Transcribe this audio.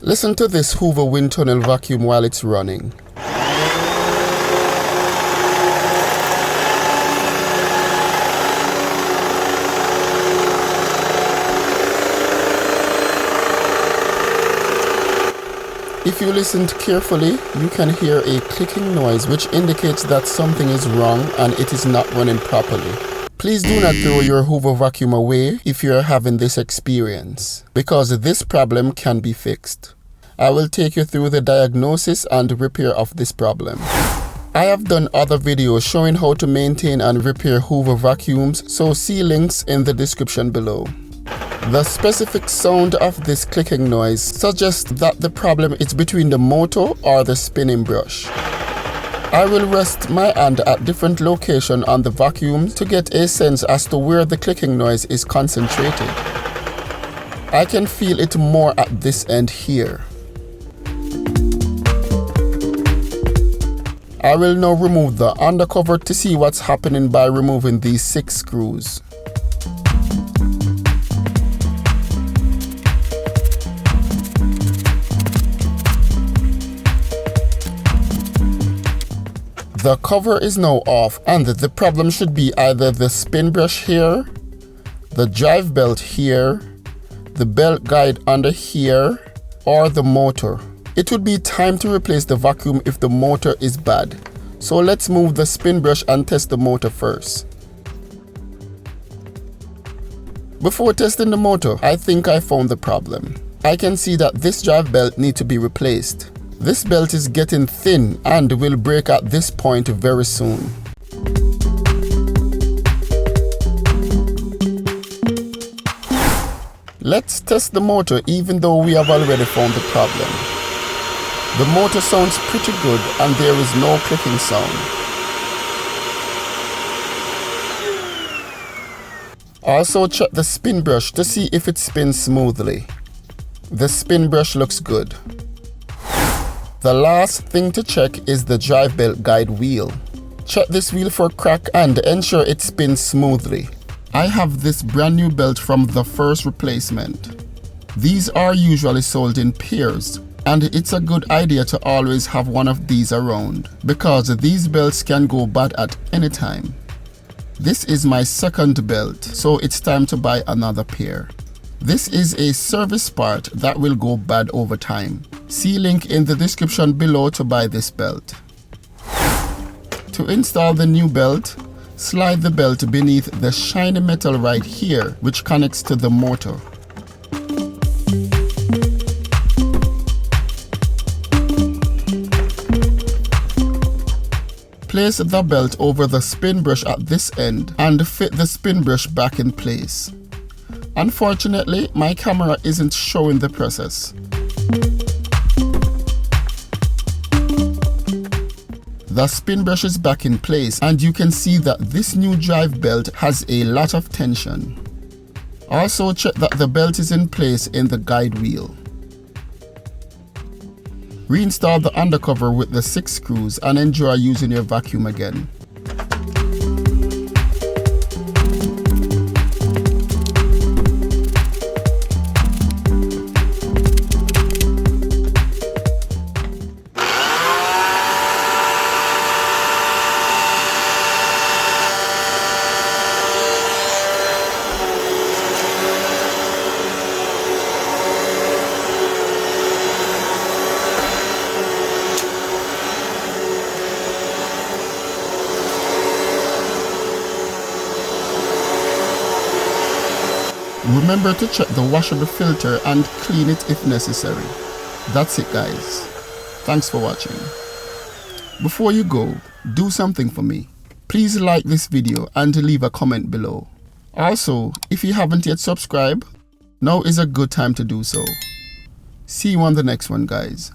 Listen to this Hoover wind tunnel vacuum while it's running. If you listened carefully, you can hear a clicking noise which indicates that something is wrong and it is not running properly. Please do not throw your Hoover vacuum away if you are having this experience, because this problem can be fixed. I will take you through the diagnosis and repair of this problem. I have done other videos showing how to maintain and repair Hoover vacuums, so see links in the description below. The specific sound of this clicking noise suggests that the problem is between the motor or the spinning brush. I will rest my hand at different locations on the vacuum to get a sense as to where the clicking noise is concentrated. I can feel it more at this end here. I will now remove the undercover to see what's happening by removing these 6 screws. The cover is now off and the problem should be either the spin brush here, the drive belt here, the belt guide under here, or the motor. It would be time to replace the vacuum if the motor is bad. So let's move the spin brush and test the motor first. Before testing the motor, I think I found the problem. I can see that this drive belt needs to be replaced. This belt is getting thin and will break at this point very soon. Let's test the motor even though we have already found the problem. The motor sounds pretty good and there is no clicking sound. Also check the spin brush to see if it spins smoothly. The spin brush looks good. The last thing to check is the drive belt guide wheel. Check this wheel for crack and ensure it spins smoothly. I have this brand new belt from the first replacement. These are usually sold in pairs, and it's a good idea to always have one of these around because these belts can go bad at any time. This is my second belt, so it's time to buy another pair. This is a service part that will go bad over time. See link in the description below to buy this belt. To install the new belt, slide the belt beneath the shiny metal right here, which connects to the motor. Place the belt over the spin brush at this end and fit the spin brush back in place. Unfortunately, my camera isn't showing the process. The spin brush is back in place and you can see that this new drive belt has a lot of tension. Also check that the belt is in place in the guide wheel. Reinstall the undercover with the 6 screws and enjoy using your vacuum again. Remember to check the washable filter and clean it if necessary. That's it guys. Thanks for watching. Before you go, do something for me. Please like this video and leave a comment below. Also, if you haven't yet subscribed, now is a good time to do so. See you on the next one guys.